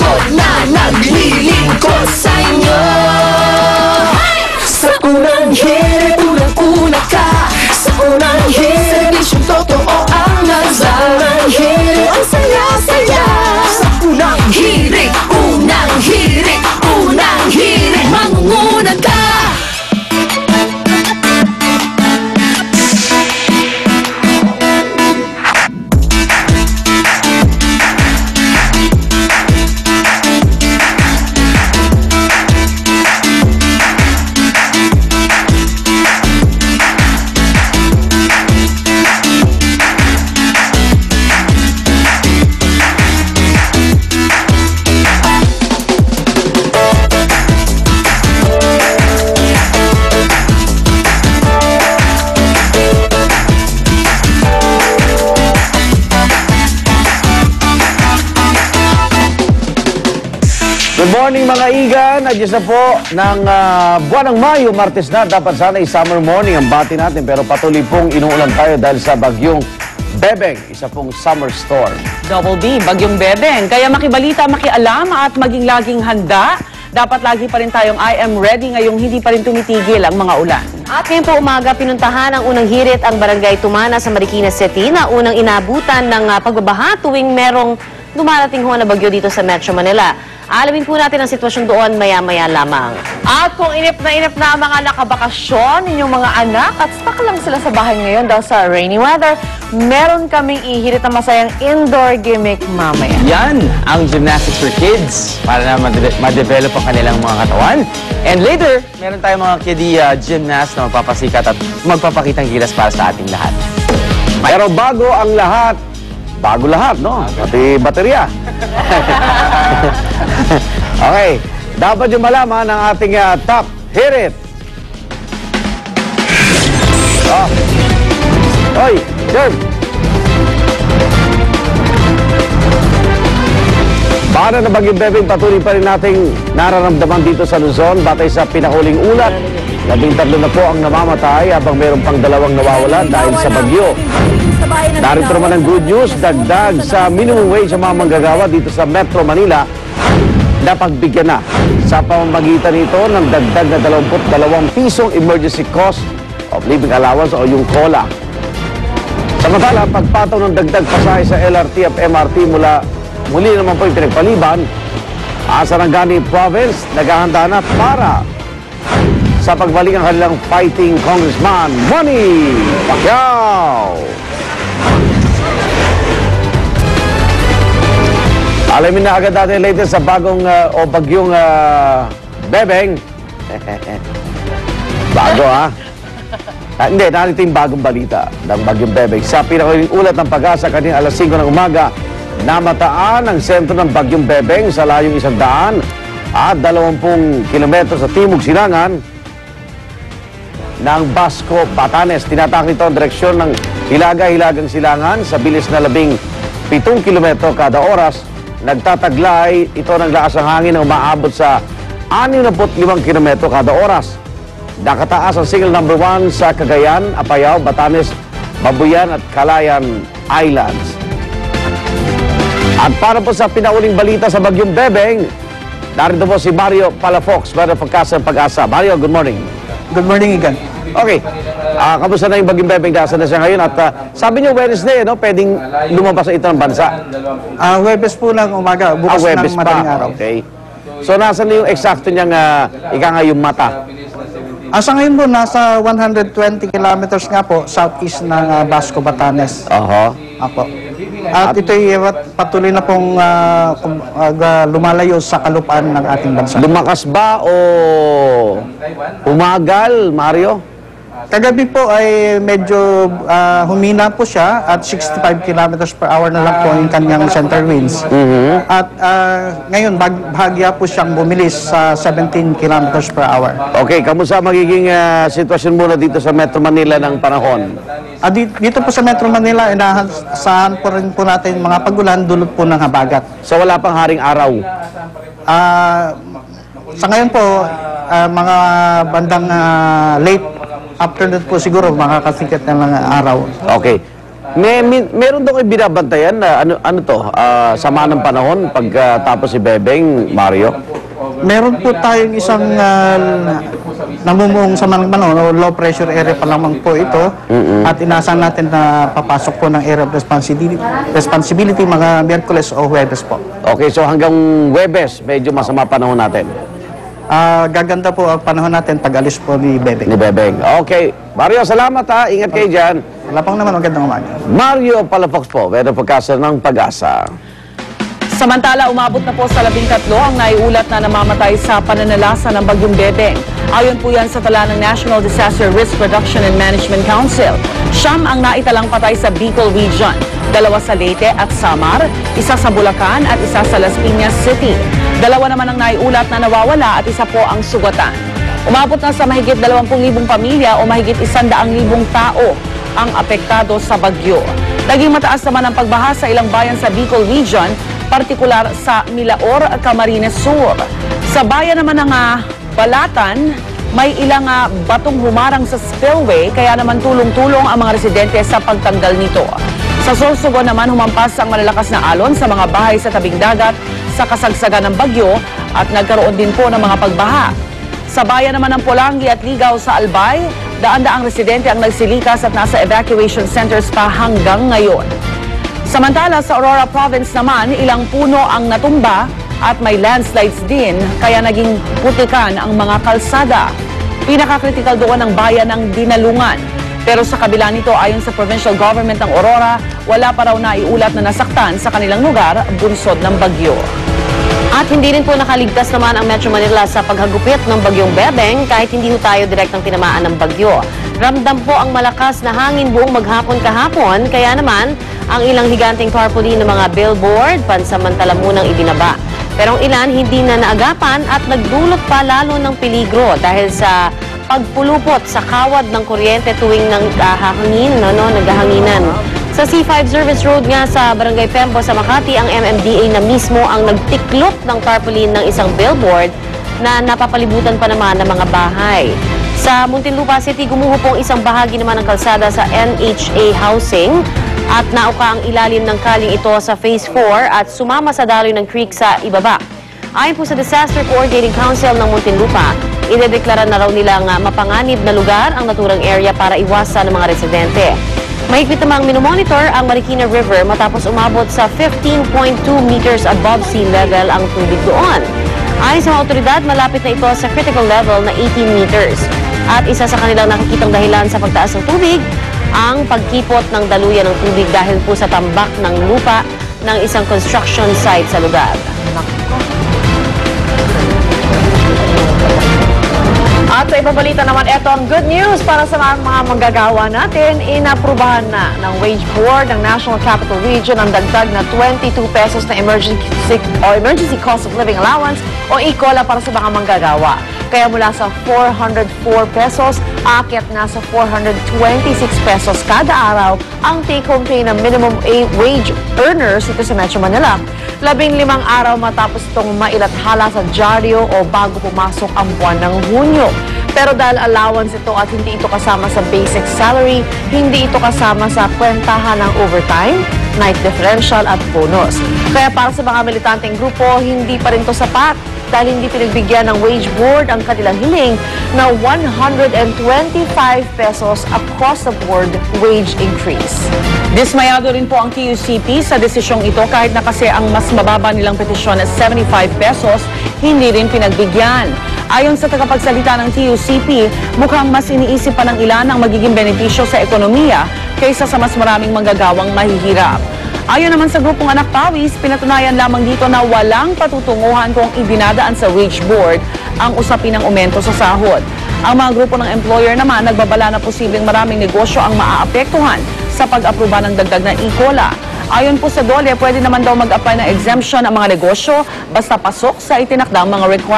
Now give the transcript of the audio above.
lingkod na naglilingkod sa inyo. Sa unang hirit, unang-una ka. Sa unang hirit, servisyong totoo ang nasa. Sa unang hirit, ang saya-saya. Sa unang hirit, unang hirit, unang hirit, mangunguna ka. Good morning mga igan, adyos na po ng buwan ng Mayo, Martes na. Dapat sana summer morning ang bati natin, pero patuloy pong inuulan tayo dahil sa bagyong Bebeng, isa pong summer storm. Double B, bagyong Bebeng. Kaya makibalita, makialam at maging laging handa. Dapat lagi pa rin tayong I am ready ngayong hindi pa rin tumitigil ang mga ulan. At ngayon po umaga, pinuntahan ang unang hirit ang Barangay Tumana sa Marikina City na unang inabutan ng pagbabaha tuwing merong dumarating ho na bagyo dito sa Metro Manila. Alamin po natin ang sitwasyon doon maya-maya lamang. At kung inip na ang mga nakabakasyon, inyong mga anak at stuck lang sila sa bahay ngayon dahil sa rainy weather, meron kaming ihirit na masayang indoor gimmick mamaya. Yan ang gymnastics for kids para na ma-develop ang kanilang mga katawan. And later, meron tayong mga kiddie gymnast na magpapasikat at magpapakitang gilas para sa ating lahat. Pero bago ang lahat, bago lahat, no? Pati baterya. Okay, dapat yung malaman ng ating top hirit. Oh. Oy, Jerm. Para na bagyong Bebeng, patuloy pa rin nating nararamdaman dito sa Luzon batay sa pinakuling ulat. 13 na po ang namamatay habang mayroon pang 2 nawawalan dahil sa bagyo. Narito naman ang good news, dagdag sa minimum wage ang mga manggagawa dito sa Metro Manila na pagbigyan na sa pamamagitan nito ng dagdag na 22 pisong emergency cost of living allowance o yung COLA. Samantala, pagpataw ng dagdag pasahe sa LRT at MRT muli naman po yung pinagpaliban, Sarangani Province naghahanda na para sa pagbalik ang kanilang fighting Congressman Manny Pacquiao. Alamin na agad natin latest sa bagong bagyong Bebeng. Bago ha? Hindi, narito yung bagong balita ng bagyong Bebeng. Sa pinakahuling ulat ng Pag-asa kanina alas 5 ng umaga, namataan ang sentro ng bagyong Bebeng sa layong 100 at 20 kilometro sa timog silangan ng Basco, Batanes. Tinatak nito ang direksyon ng Hilaga-Hilagang Silangan sa bilis na 17 kilometro kada oras. Nagtataglay ito ng lakas ng hangin na umaabot sa 65 kilometro kada oras. Nakataas ang signal number 1 sa Cagayan, Apayao, Batanes, Babuyan at Calayan Islands. At para po sa pinauling balita sa bagyong Bebeng, narito po si Mario Palafox, Weather Forecast ng Pag-asa. Mario, good morning. Good morning, Igan. Okay. Kamusta na yung bagyong Bebeng? Nasaan na siya ngayon? At sabi niyo Wednesday, no? Pwedeng lumabas sa ito ng bansa. Webes po lang umaga, bukas Webes ng madaling araw. Okay. So, nasaan na yung eksakto niyang yung mata? Sa ngayon po, nasa 120 kilometers nga po, southeast ng Basco, Batanes. Apo. At ito'y patuloy na pong lumalayo sa kalupaan ng ating bansa. Lumakas ba o umagal, Mario? Kagabi po ay medyo humina po siya at 65 kilometers per hour na lang po yung kanyang center winds. At ngayon, bahagya po siyang bumilis sa 17 kilometers per hour. Okay, kamusta magiging sitwasyon muna dito sa Metro Manila ng panahon? Dito po sa Metro Manila, inaasahan po rin po natin mga pagulan dulot po ng habagat. So wala pang haring araw? Sa ngayon po, mga bandang late afternoon po siguro makakasikat na mga araw. Okay. Meron daw kayo binabantayan na ano to, sama ng panahon pagkatapos si Bebeng, Mario? Meron po tayong isang namumuong sa o low pressure area pa lamang po ito. At inasahan natin na papasok po ng area of responsibility mga Miyerkules o Huwebes po. Okay, so hanggang Huwebes, medyo masama panahon natin. Gaganda po ang panahon natin pag-alis po ni Bebeng. Ni Bebeng. Okay. Mario, salamat ha. Ingat kayo dyan. Wala pang naman, magandang umaga. Mario Palafox po, Weather Forecaster ng Pag-asa. Samantala, umabot na po sa 13 ang naiulat na namamatay sa pananalasa ng Bagyong Bebeng. Ayon po yan sa tala ng National Disaster Risk Reduction and Management Council. 9 ang naitalang patay sa Bicol Region, 2 sa Leyte at Samar, 1 sa Bulacan at 1 sa Las Piñas City. 2 naman ang naiulat na nawawala at 1 po ang sugatan. Umabot na sa mahigit 20,000 pamilya o mahigit 100,000 tao ang apektado sa bagyo. Naging mataas naman ang pagbaha sa ilang bayan sa Bicol Region, partikular sa Milaor, Camarines Sur. Sa bayan naman ng Balatan, may ilang batong humarang sa spillway, kaya naman tulong-tulong ang mga residente sa pagtanggal nito. Sa Sorsogon naman, humampas ang malalakas na alon sa mga bahay sa tabing dagat sa kasagsagan ng bagyo at nagkaroon din po ng mga pagbaha. Sa bayan naman ng Polangi at Ligaw sa Albay, daan-daang residente ang nagsilikas at nasa evacuation centers pa hanggang ngayon. Samantala, sa Aurora Province naman, ilang puno ang natumba at may landslides din, kaya naging putikan ang mga kalsada. Pinaka-critical doon ang bayan ng Dinalungan. Pero sa kabila nito, ayon sa provincial government ng Aurora, wala pa raw naiulat na nasaktan sa kanilang lugar bunsod ng bagyo. At hindi rin po nakaligtas naman ang Metro Manila sa paghagupit ng Bagyong Bebeng kahit hindi po tayo direktang tinamaan ng bagyo. Ramdam po ang malakas na hangin buong maghapon kahapon, kaya naman ang ilang higanting tarpaulin ng mga billboard pansamantala munang ibinaba. Pero ang ilan hindi na naagapan at nagdulot pa lalo ng peligro dahil sa pagpulupot sa kawad ng kuryente tuwing naghahanginan. Sa C5 Service Road nga sa Barangay Pembo sa Makati, ang MMDA na mismo ang nagtiklop ng tarpaulin ng isang billboard na napapalibutan pa naman ng mga bahay. Sa Muntinlupa City, gumuho pong isang bahagi naman ng kalsada sa NHA Housing at nauka ang ilalim ng kaling ito sa Phase 4 at sumama sa daloy ng creek sa ibaba. Ayon po sa Disaster Coordinating Council ng Muntinlupa, idedeklara na raw nilang mapanganib na lugar ang naturang area para iwasan ng mga residente. Mahigpit namang minomonitor ang Marikina River matapos umabot sa 15.2 meters above sea level ang tubig doon. Ayon sa mga otoridad, malapit na ito sa critical level na 18 meters. At isa sa kanilang nakikitang dahilan sa pagtaas ng tubig, ang pagkipot ng daluyan ng tubig dahil po sa tambak ng lupa ng isang construction site sa lugar. At sa ibabalita naman, ito ang good news para sa mga manggagawa natin. Inaprubahan na ng Wage Board ng National Capital Region ang dagdag na 22 pesos na emergency cost of living allowance o ECOLA para sa mga manggagawa. Kaya mula sa 404 pesos, aakyat na sa 426 pesos kada araw ang take-home pay ng minimum wage earners dito sa Metro Manila. 15 araw matapos itong mailathala sa dyaryo o bago pumasok ang buwan ng Hunyo. Pero dahil allowance ito at hindi ito kasama sa basic salary, hindi ito kasama sa kwentahan ng overtime, night differential at bonus. Kaya para sa mga militanteng grupo, hindi pa rin ito sapat dahil hindi pinagbigyan ng Wage Board ang kanilang hiling na 125 pesos across the board wage increase. Dismayado rin po ang TUCP sa desisyong ito kahit na kasi ang mas mababa nilang petisyon na 75 pesos, hindi rin pinagbigyan. Ayon sa tagapagsalita ng TUCP, mukhang mas iniisip pa ng ilan ang magiging benepisyo sa ekonomiya kaysa sa mas maraming manggagawang mahihirap. Ayon naman sa grupong Anak Pawis, pinatunayan lamang dito na walang patutunguhan kung ibinadaan sa Wage Board ang usapin ng aumento sa sahod. Ang mga grupo ng employer naman nagbabala na posibleng maraming negosyo ang maaapektuhan sa pag-aproba ng dagdag na ECOLA. Ayon po sa DOLE, pwede naman daw mag-apply ng exemption ang mga negosyo basta pasok sa itinakdang mga requirements.